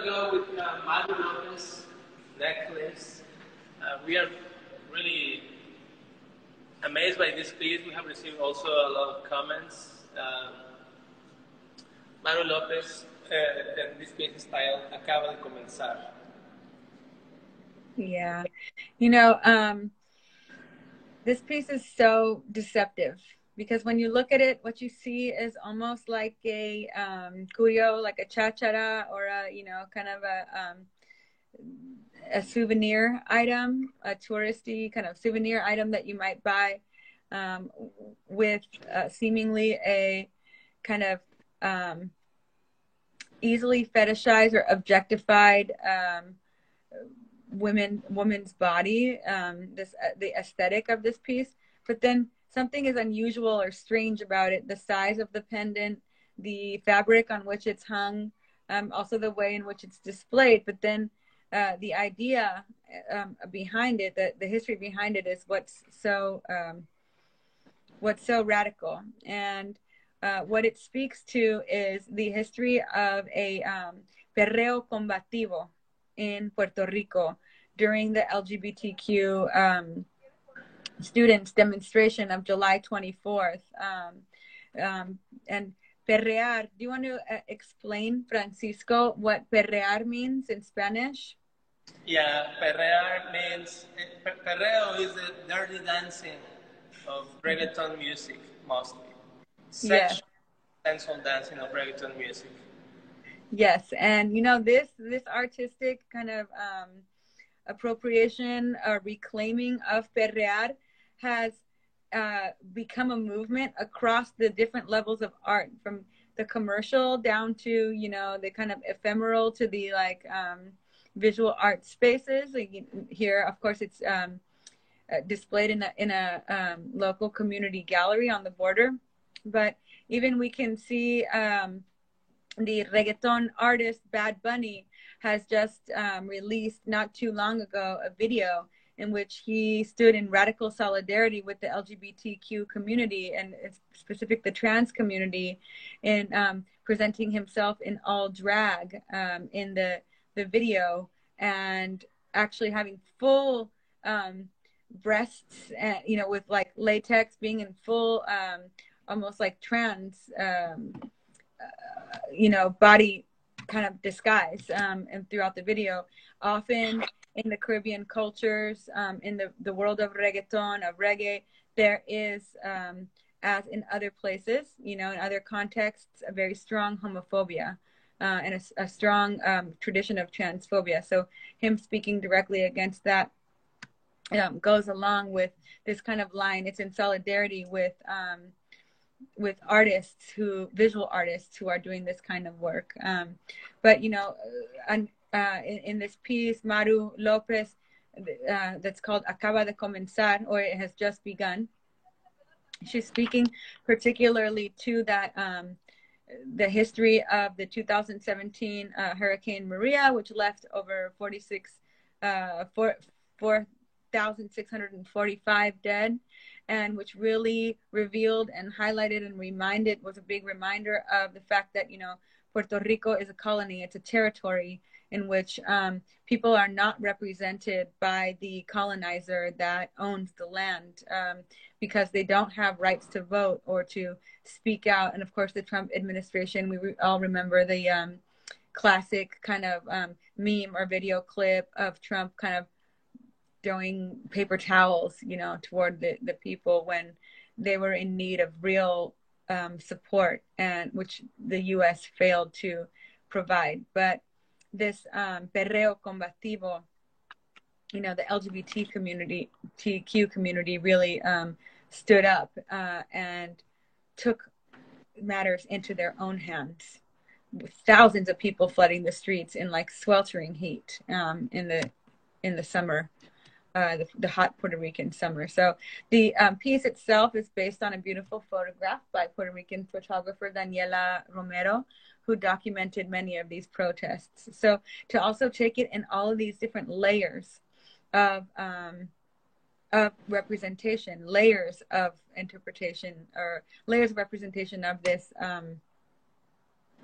gonna go with Mario Lopez necklace. We are really amazed by this piece. We have received also a lot of comments. Mario Lopez, and this piece is titled Acaba de Comenzar. Yeah. You know, this piece is so deceptive because when you look at it, what you see is almost like a curio, like a chachara, or a, you know, kind of a souvenir item, a touristy kind of souvenir item that you might buy, with seemingly a kind of easily fetishized or objectified woman's body, the aesthetic of this piece. But then something is unusual or strange about it: the size of the pendant, the fabric on which it's hung, also the way in which it's displayed. But then the idea behind it, the history behind it, is what's so radical. And what it speaks to is the history of a perreo combativo in Puerto Rico during the LGBTQ students' demonstration of July 24th. And perrear, do you want to explain, Francisco, what perrear means in Spanish? Yeah, perrear means, perreo is the dirty dancing of reggaeton music, mostly. Yes. Sexual, sensual dancing of reggaeton music. Yes, and you know, this artistic kind of appropriation or reclaiming of perrear has become a movement across the different levels of art, from the commercial down to, you know, the kind of ephemeral to the like visual art spaces. Like here, of course, it's displayed in a local community gallery on the border, but even we can see the reggaeton artist Bad Bunny has just released not too long ago a video in which he stood in radical solidarity with the LGBTQ community, and specific the trans community, in presenting himself in all drag in the video, and actually having full breasts, you know, with like latex, being in full almost like trans you know, body kind of disguise, and throughout the video. Often in the Caribbean cultures, in the world of reggaeton, of reggae, there is, as in other places, you know, in other contexts, a very strong homophobia and a strong tradition of transphobia. So him speaking directly against that goes along with this kind of line. It's in solidarity with artists, visual artists who are doing this kind of work. But, you know, in this piece, Maru Lopez, that's called Acaba de Comenzar, or it has just begun, she's speaking particularly to that, the history of the 2017 Hurricane Maria, which left over 4,645 dead, and which really revealed and highlighted and was a big reminder of the fact that, you know, Puerto Rico is a colony. It's a territory in which people are not represented by the colonizer that owns the land, because they don't have rights to vote or to speak out. And of course, the Trump administration, we all remember the classic kind of meme or video clip of Trump kind of throwing paper towels, you know, toward the people when they were in need of real support, and which the U.S. failed to provide. But this perreo combativo, you know, the LGBT community, TQ community, really stood up and took matters into their own hands, with thousands of people flooding the streets in like sweltering heat in the summer. The hot Puerto Rican summer. So the piece itself is based on a beautiful photograph by Puerto Rican photographer Daniela Romero, who documented many of these protests. So to also take it in all of these different layers of representation, layers of interpretation, or layers of representation of this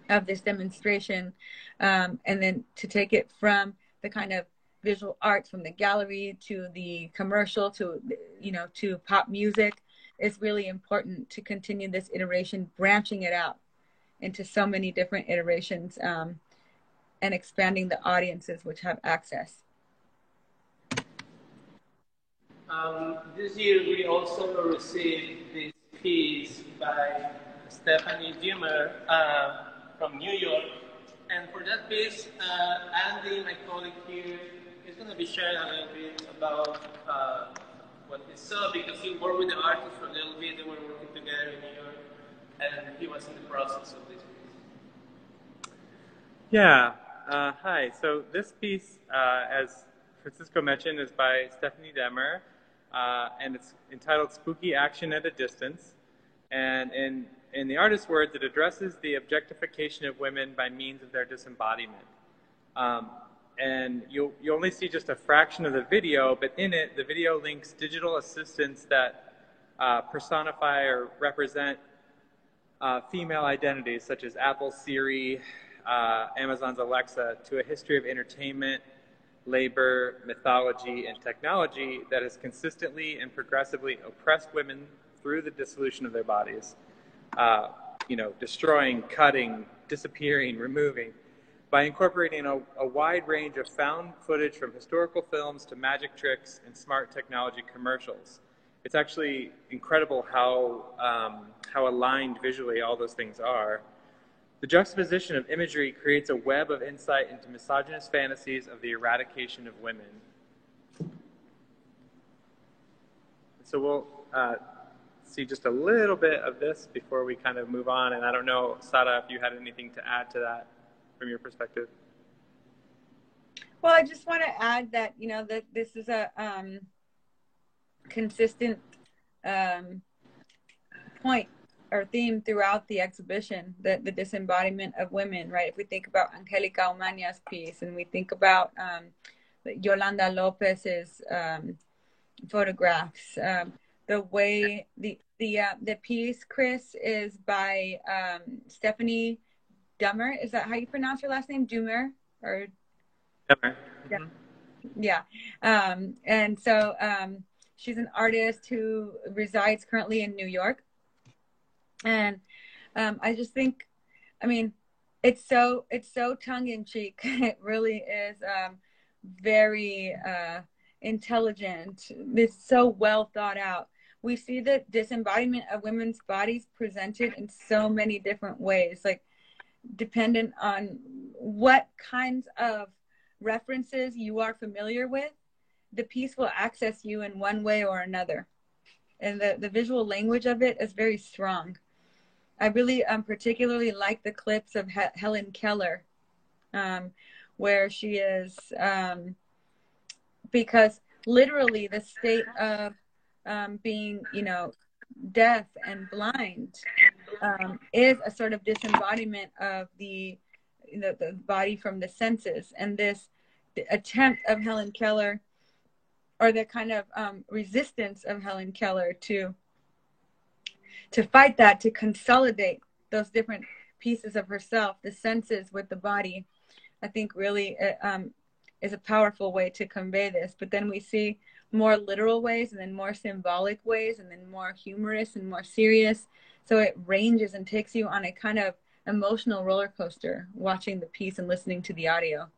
of this demonstration, and then to take it from the kind of visual arts, from the gallery to the commercial to, you know, to pop music. It's really important to continue this iteration, branching it out into so many different iterations, and expanding the audiences which have access. This year we also received this piece by Stephanie Dumer from New York. And for that piece, Andy, my colleague here, is going to be sharing a little bit about what he saw, because he worked with the artist for a little bit. They were working together in New York, and he was in the process of this piece. Yeah. Hi. So this piece, as Francisco mentioned, is by Stephanie Demer, and it's entitled "Spooky Action at a Distance." And in the artist's words, it addresses the objectification of women by means of their disembodiment. And you only see just a fraction of the video, but in it, the video links digital assistants that personify or represent female identities, such as Apple's Siri, Amazon's Alexa, to a history of entertainment, labor, mythology, and technology that has consistently and progressively oppressed women through the dissolution of their bodies. Destroying, cutting, disappearing, removing, by incorporating a wide range of found footage from historical films to magic tricks and smart technology commercials. It's actually incredible how aligned visually all those things are. The juxtaposition of imagery creates a web of insight into misogynist fantasies of the eradication of women. So we'll see just a little bit of this before we kind of move on. And I don't know, Sara, if you had anything to add to that from your perspective. Well, I just want to add that, that this is a consistent point or theme throughout the exhibition, the disembodiment of women, right? If we think about Angelica Omaña's piece, and we think about Yolanda Lopez's photographs, the way the piece, Chris, is by Stephanie Dummer. Is that how you pronounce her last name? Dummer or Dummer? Yeah. Yeah. And so she's an artist who resides currently in New York. And I just think, it's so tongue-in-cheek. It really is very intelligent. It's so well thought out. We see the disembodiment of women's bodies presented in so many different ways, like dependent on what kinds of references you are familiar with, the piece will access you in one way or another. And the visual language of it is very strong. I really particularly like the clips of Helen Keller, where she is, because literally the state of being, deaf and blind is a sort of disembodiment of the body from the senses. And this attempt of Helen Keller, or the kind of resistance of Helen Keller to fight that, to consolidate those different pieces of herself, the senses with the body, I think really is a powerful way to convey this. But then we see more literal ways, and then more symbolic ways, and then more humorous and more serious. So it ranges and takes you on a kind of emotional roller coaster watching the piece and listening to the audio.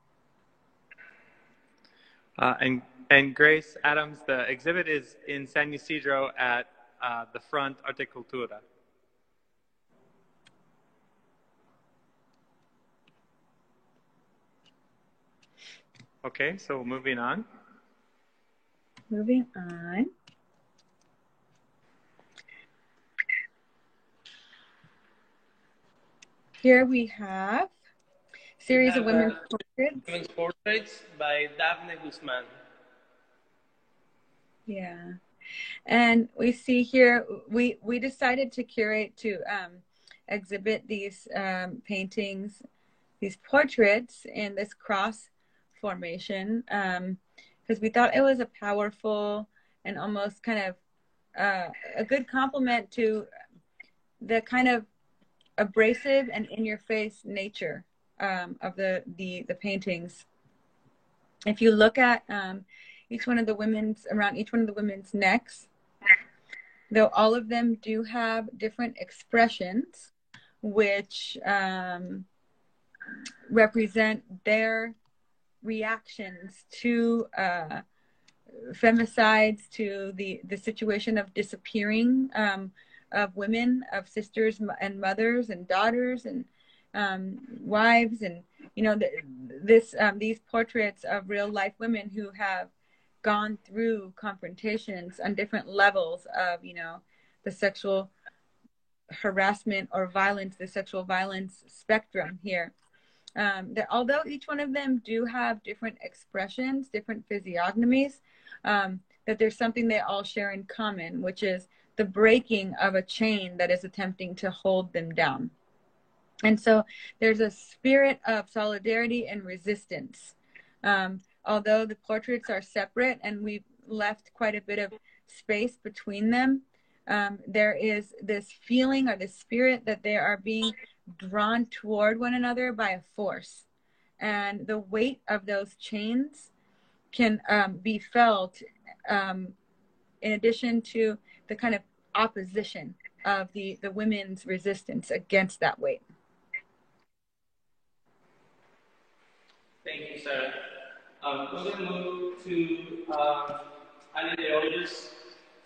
And Grace Adams, the exhibit is in San Isidro at the front Arte Cultura. Okay, so moving on. Moving on. Here we have a series of women's portraits. Women's portraits by Daphne Guzman. Yeah. And we see here, we decided to curate, to exhibit these paintings, these portraits in this cross formation, because we thought it was a powerful and almost kind of a good complement to the kind of abrasive and in-your-face nature of the paintings. If you look at each one of the women's necks, though all of them do have different expressions, which represent their reactions to femicides, to the situation of disappearing of women, of sisters and mothers and daughters and wives, and these portraits of real life women who have gone through confrontations on different levels of the sexual harassment or violence, the sexual violence spectrum here. That although each one of them do have different expressions, different physiognomies, that there's something they all share in common, which is the breaking of a chain that is attempting to hold them down. And so there's a spirit of solidarity and resistance. Although the portraits are separate and we've left quite a bit of space between them, there is this feeling or this spirit that they are being drawn toward one another by a force. And the weight of those chains can be felt in addition to the kind of opposition of the women's resistance against that weight. Thank you, Sarah. We're going to move to Ale de Hoyos.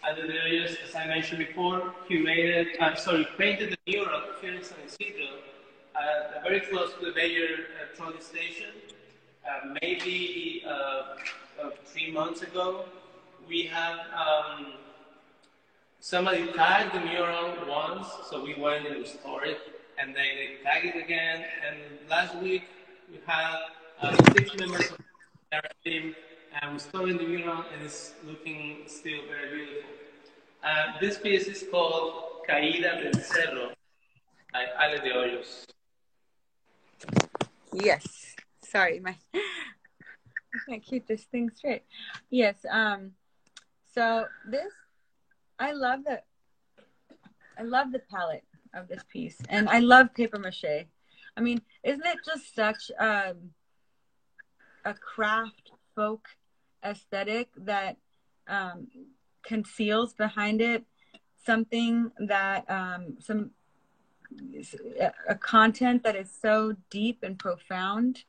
Ale de Hoyos, as I mentioned before, painted the mural here in San Isidro, very close to the Bayer trolley station. Maybe 3 months ago, we had somebody tagged the mural once, so we went and restored it, and they tagged it again. And last week, we had 6 members of our team restoring the mural, and it's looking still very beautiful. This piece is called Caída del Cerro by Ale de Hoyos. Yes. Sorry, I can't keep this thing straight. Yes. So this, I love the palette of this piece, and I love paper mache. I mean, isn't it just such a craft folk aesthetic that conceals behind it something that a content that is so deep and profound.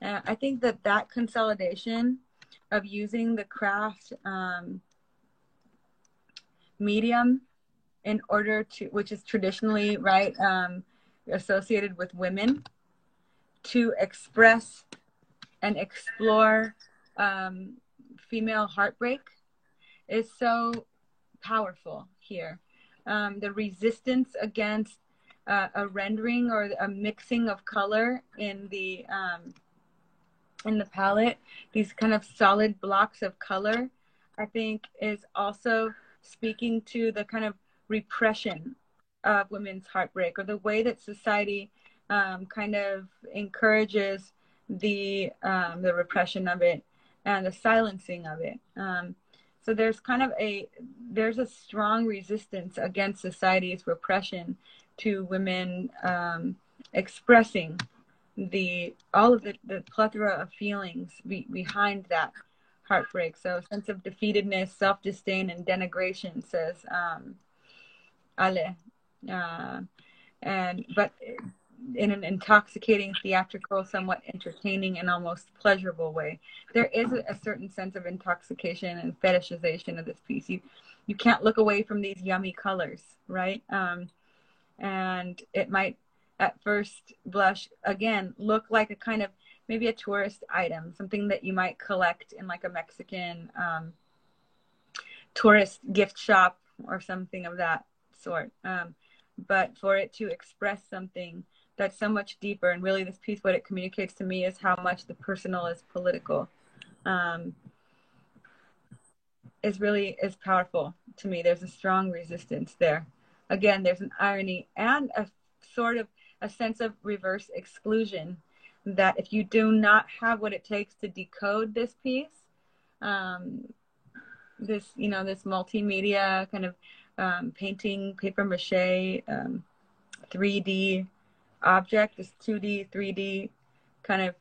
I think that consolidation of using the craft medium in order to, which is traditionally associated with women, to express and explore female heartbreak is so powerful here. The resistance against a rendering or a mixing of color in the palette, these kind of solid blocks of color, I think is also speaking to the kind of repression of women's heartbreak, or the way that society kind of encourages the repression of it and the silencing of it. So there's a strong resistance against society's repression to women expressing all of the plethora of feelings behind that heartbreak. So a sense of defeatedness, self-disdain, and denigration, says Ale. But in an intoxicating, theatrical, somewhat entertaining, and almost pleasurable way. There is a certain sense of intoxication and fetishization of this piece. You can't look away from these yummy colors, right? And it might, at first blush, again, look like a kind of maybe a tourist item, something that you might collect in like a Mexican tourist gift shop or something of that sort. But for it to express something that's so much deeper, and really this piece, what it communicates to me is how much the personal is political, is powerful to me. There's a strong resistance there. Again, there's an irony and a sort of a sense of reverse exclusion, that if you do not have what it takes to decode this piece, this multimedia kind of painting, paper mache, 3D object, this 2D, 3D kind of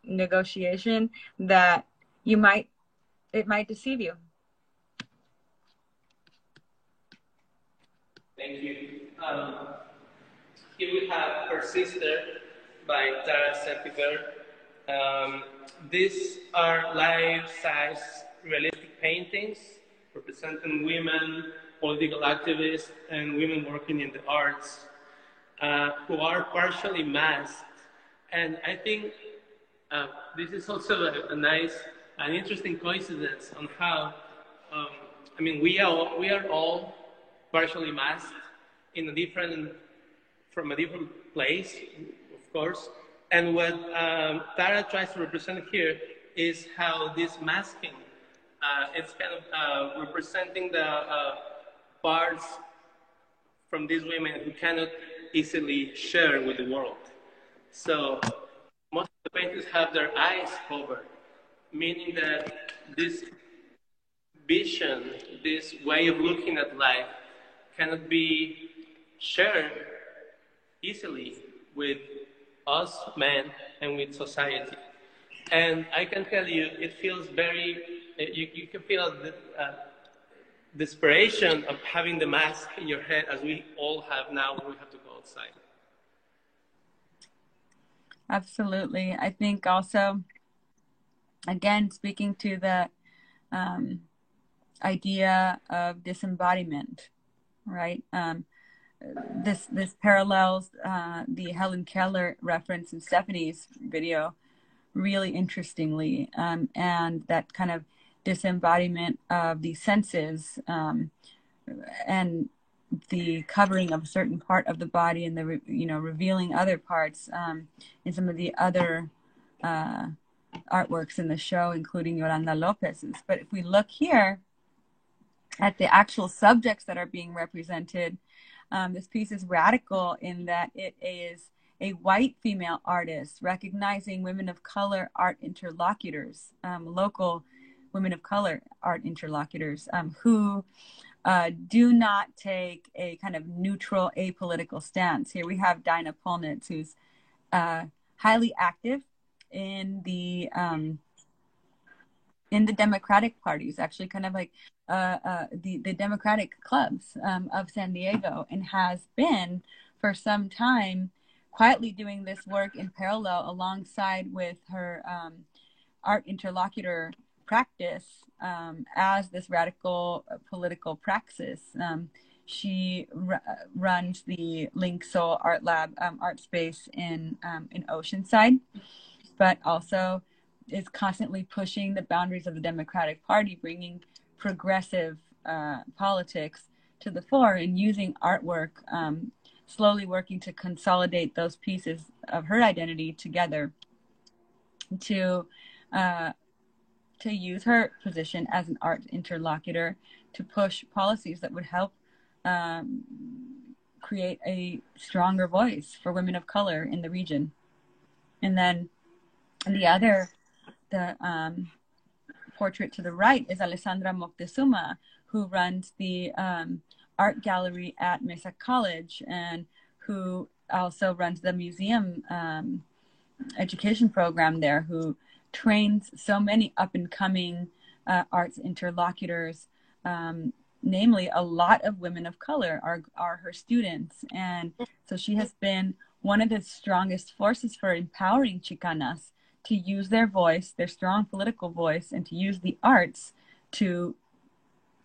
negotiation that it might deceive you. Thank you. Here we have Her Sister by Tara Seppiger. These are life-size realistic paintings representing women, political activists, and women working in the arts who are partially masked. And I think this is also an interesting coincidence on how, I mean, we are all partially masked from a different place, of course. And what Tara tries to represent here is how this masking, it's kind of representing the parts from these women who cannot easily share with the world. So most of the painters have their eyes covered, meaning that this vision, this way of looking at life, cannot be shared easily with us men and with society. And I can tell you, it feels very, you can feel the desperation of having the mask in your head as we all have now when we have to go outside. Absolutely. I think also, again, speaking to the idea of disembodiment, right? This parallels the Helen Keller reference in Stephanie's video really interestingly, and that kind of disembodiment of the senses and the covering of a certain part of the body and the revealing other parts in some of the other artworks in the show, including Yolanda Lopez's. But if we look here at the actual subjects that are being represented, this piece is radical in that it is a white female artist recognizing women of color art interlocutors, local women of color art interlocutors who do not take a kind of neutral, apolitical stance. Here we have Dinah Polnitz, who's highly active in the Democratic parties, actually kind of like the Democratic clubs of San Diego, and has been for some time quietly doing this work in parallel alongside with her art interlocutor practice as this radical political praxis. She runs the Link Soul Art Lab art space in Oceanside, but also is constantly pushing the boundaries of the Democratic Party, bringing progressive politics to the fore and using artwork, slowly working to consolidate those pieces of her identity together to use her position as an art interlocutor to push policies that would help create a stronger voice for women of color in the region. And then the portrait to the right is Alessandra Moctezuma, who runs the art gallery at Mesa College and who also runs the museum education program there, who trains so many up-and-coming arts interlocutors, namely a lot of women of color are her students. And so she has been one of the strongest forces for empowering Chicanas to use their voice, their strong political voice, and to use the arts to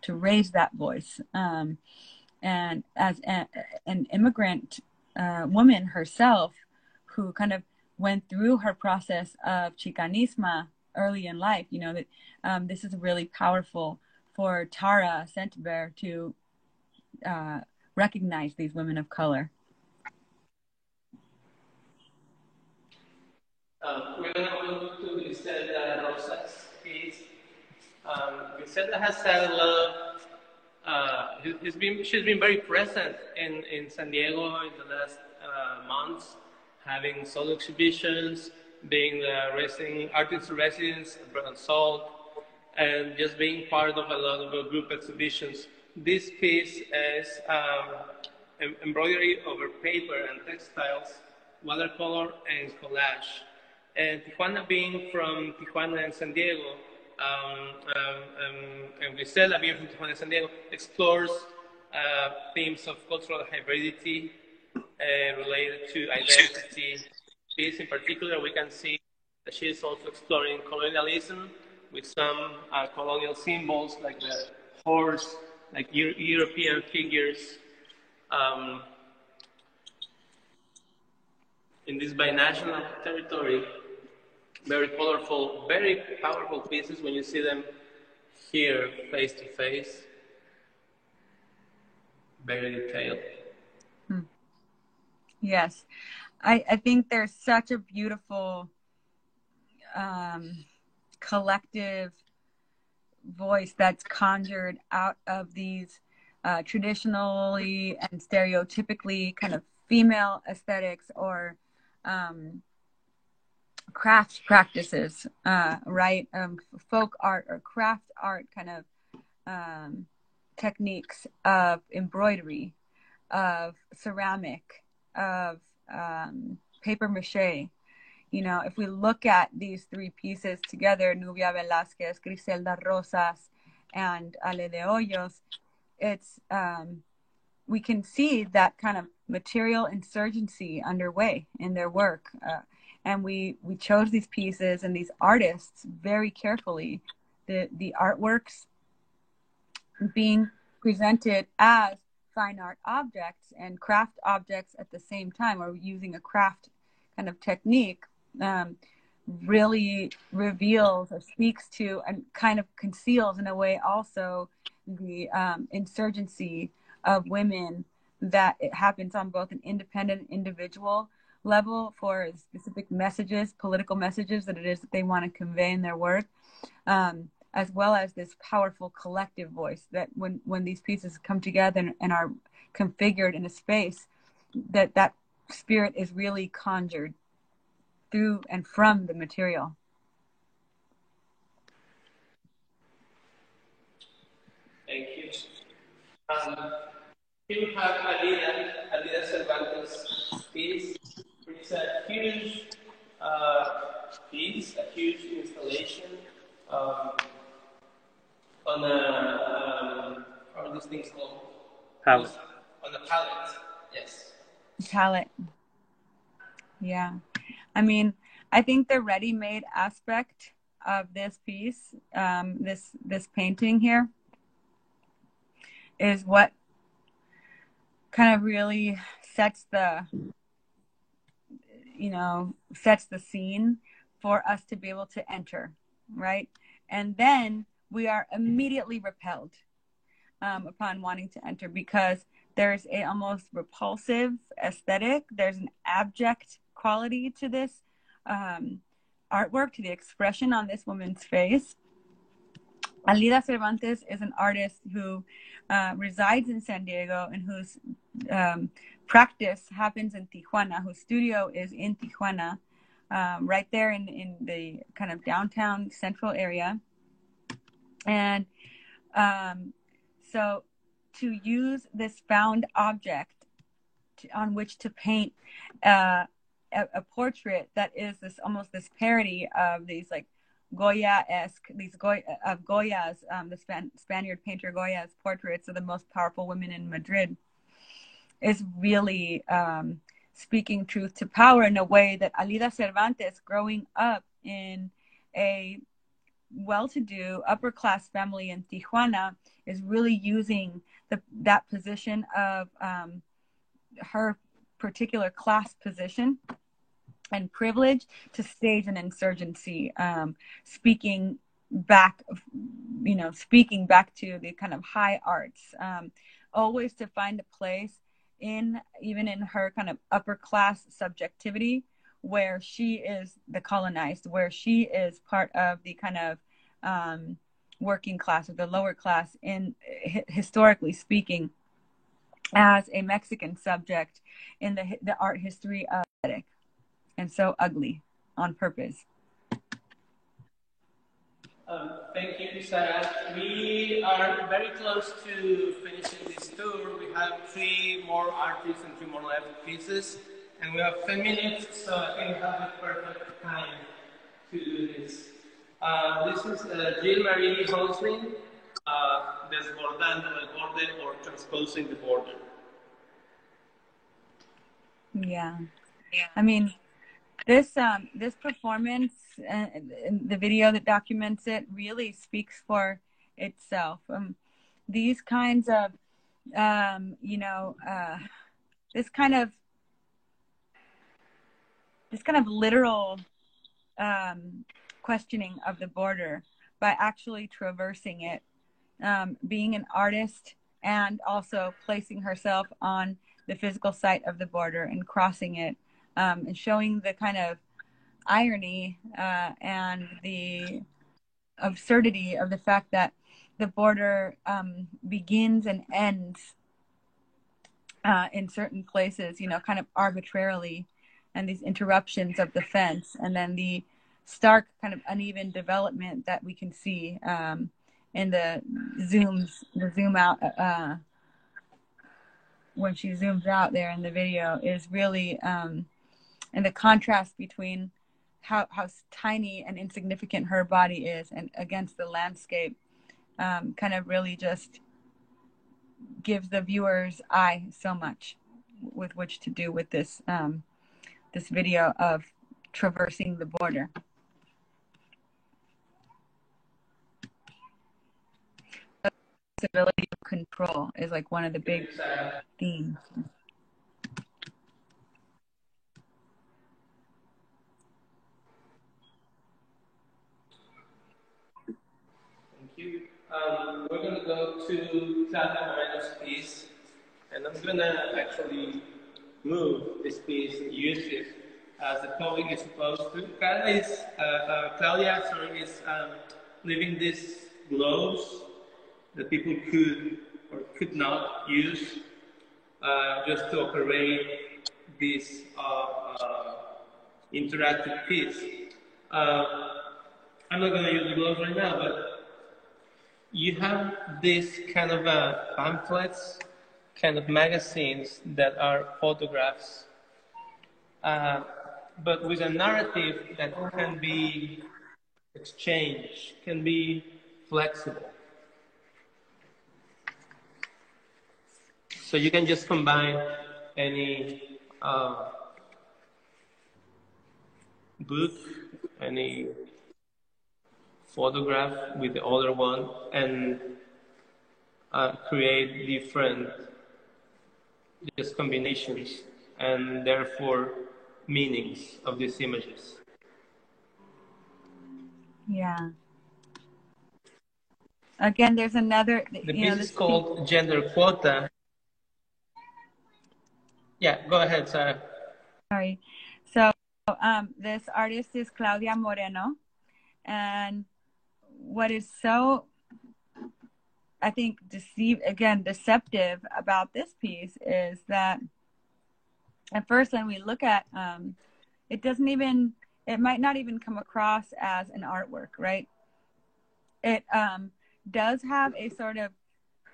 raise that voice. And as an immigrant woman herself, who kind of went through her process of Chicanismo early in life, that this is really powerful for Tara Seppiger to recognize these women of color. We're going to move to Griselda Rosa's piece. Griselda has had a lot of, she's been very present in San Diego in the last months, having solo exhibitions, being the artist residence at Bread and Salt, and just being part of a lot of group exhibitions. This piece is embroidery over paper and textiles, watercolor, and collage. And Tijuana, being from Tijuana and San Diego, and Grisela, being from Tijuana and San Diego, explores themes of cultural hybridity related to identity. This, in particular, we can see that she is also exploring colonialism with some colonial symbols like the horse, like European figures. In this binational territory, very colorful, very powerful pieces when you see them here face to face. Very detailed. Yes. I think there's such a beautiful collective voice that's conjured out of these traditionally and stereotypically kind of female aesthetics or craft practices, right? Folk art or craft art kind of techniques of embroidery, of ceramic, of paper mache. You know, if we look at these three pieces together, Nubia Velázquez, Griselda Rosas, and Ale de Hoyos, it's we can see that kind of material insurgency underway in their work. And we chose these pieces and these artists very carefully. The artworks being presented as fine art objects and craft objects at the same time, or using a craft kind of technique, really reveals or speaks to and kind of conceals in a way also the insurgency of women, that it happens on both an independent individual level for specific messages, political messages that it is that they want to convey in their work, as well as this powerful collective voice that when these pieces come together and are configured in a space, that spirit is really conjured through and from the material. Thank you. Here we have Alida Cervantes' piece. It's a huge piece, a huge installation on a, how are these things called? Palette. On a palette, yes. Palette. Yeah. I mean, I think the ready-made aspect of this piece, this painting here, is what kind of really sets the scene for us to be able to enter, right? And then we are immediately repelled upon wanting to enter, because there's a almost repulsive aesthetic. There's an abject quality to this artwork, to the expression on this woman's face. Alida Cervantes is an artist who resides in San Diego and whose practice happens in Tijuana, whose studio is in Tijuana, right there in the kind of downtown central area. And so to use this found object on which to paint a portrait that is almost this parody of these like Goya-esque, of Goya's, the Spaniard painter Goya's portraits of the most powerful women in Madrid, is really speaking truth to power in a way that Alida Cervantes, growing up in a well-to-do upper-class family in Tijuana, is really using that position of her particular class position and privilege to stage an insurgency, speaking back to the kind of high arts, always to find a place even in her kind of upper class subjectivity, where she is the colonized, where she is part of the kind of working class or the lower class, in historically speaking, as a Mexican subject in the art history of aesthetic, and so ugly on purpose. Thank you, Sarah. We are very close to finishing this tour. We have 3 more artists and 3 more live pieces, and we have 10 minutes, so I think we have the perfect time to do this. This is Jill Marie Hosling, Desbordando el Borde, or Transposing the Border. Yeah. I mean, this performance, the video that documents it, really speaks for itself. These kinds of, this kind of literal questioning of the border by actually traversing it, being an artist and also placing herself on the physical site of the border and crossing it, and showing the kind of irony and the absurdity of the fact that the border begins and ends in certain places, kind of arbitrarily, and these interruptions of the fence, and then the stark kind of uneven development that we can see in the zoom out when she zooms out there in the video is really, and the contrast between how tiny and insignificant her body is and against the landscape, kind of really just gives the viewer's eye so much with which to do with this this video of traversing the border. Ability of control is like one of the big themes. Thank you. We're going to go to Claudia Moreno's piece, and I'm going to actually move this piece and use it as the public is supposed to. Claudia is leaving these globes that people could or could not use just to operate this interactive piece. I'm not going to use the gloves right now, but you have this kind of pamphlets, kind of magazines that are photographs, but with a narrative that can be exchanged, can be flexible. So you can just combine any book, any photograph with the other one, and create different just combinations and therefore meanings of these images. Yeah. Again, there's another. The piece is called Gender Quota. Yeah, go ahead, Sarah. Sorry. So this artist is Claudia Moreno, and what is so, I think, deceptive about this piece is that at first when we look at it might not even come across as an artwork, right? It does have a sort of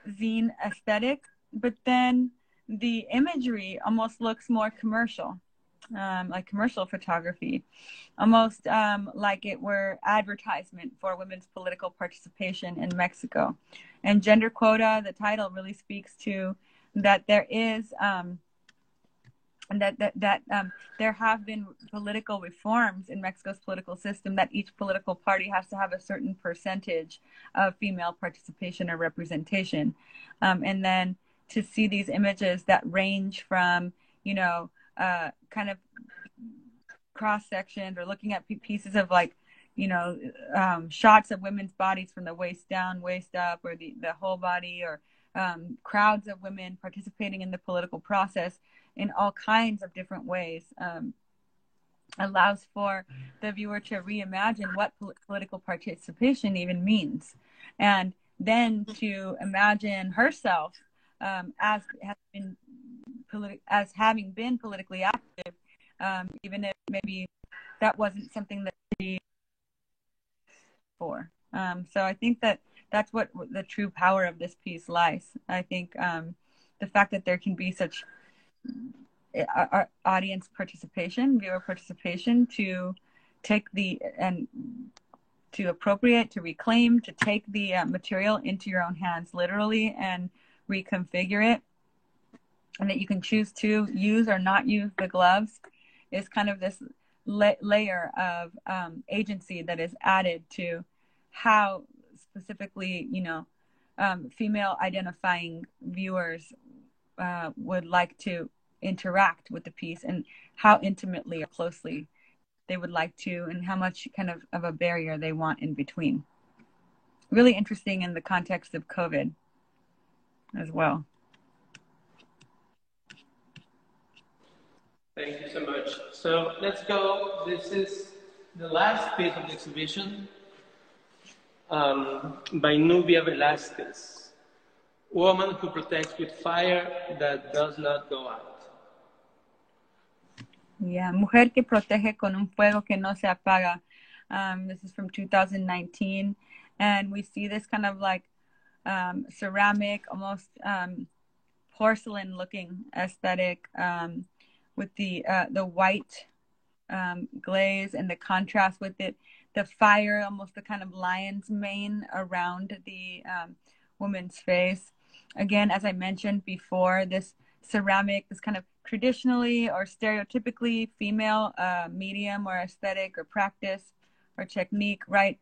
zine aesthetic, but then the imagery almost looks more commercial, like commercial photography, almost like it were advertisement for women's political participation in Mexico. And Gender Quota, the title, really speaks to that there is there have been political reforms in Mexico's political system, that each political party has to have a certain percentage of female participation or representation. And then to see these images that range from, kind of cross sections, or looking at pieces of shots of women's bodies from the waist down, waist up, or the whole body, or crowds of women participating in the political process in all kinds of different ways, allows for the viewer to reimagine what political participation even means, and then to imagine herself as having been politically active, even if maybe that wasn't something that she for. So I think that that's what the true power of this piece lies. I think the fact that there can be such audience participation, viewer participation, to take to appropriate, to reclaim, to take the material into your own hands literally and reconfigure it, and that you can choose to use or not use the gloves, is kind of this layer of agency that is added to how specifically, female identifying viewers would like to interact with the piece, and how intimately or closely they would like to, and how much kind of a barrier they want in between. Really interesting in the context of COVID as well. Thank you so much. So let's go. This is the last piece of the exhibition by Nubia Velasquez, Woman Who Protects with Fire That Does Not Go Out. Yeah, Mujer que protege con un fuego que no se apaga. This is from 2019, and we see this kind of like ceramic, almost porcelain-looking aesthetic with the white glaze and the contrast with it, the fire, almost the kind of lion's mane around the woman's face. Again, as I mentioned before, this ceramic, this kind of traditionally or stereotypically female medium or aesthetic or practice or technique, right,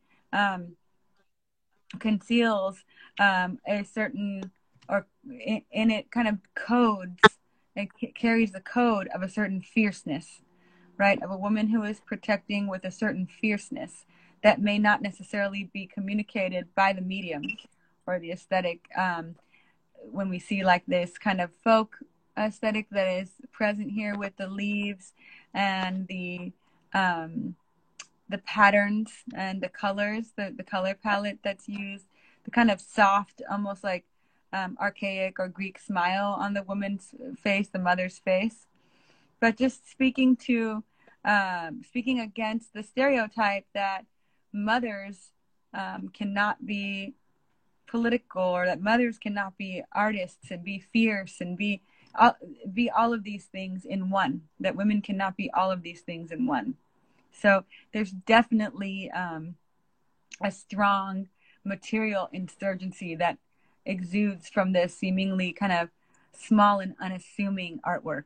conceals a certain, or in it kind of codes, it carries the code of a certain fierceness, right, of a woman who is protecting with a certain fierceness that may not necessarily be communicated by the medium or the aesthetic. When we see like this kind of folk aesthetic that is present here with the leaves and the patterns and the colors, the color palette that's used, the kind of soft, almost like archaic or Greek smile on the woman's face, the mother's face. But just speaking against the stereotype that mothers cannot be political, or that mothers cannot be artists and be fierce and be all of these things in one, that women cannot be all of these things in one. So there's definitely a strong material insurgency that exudes from this seemingly kind of small and unassuming artwork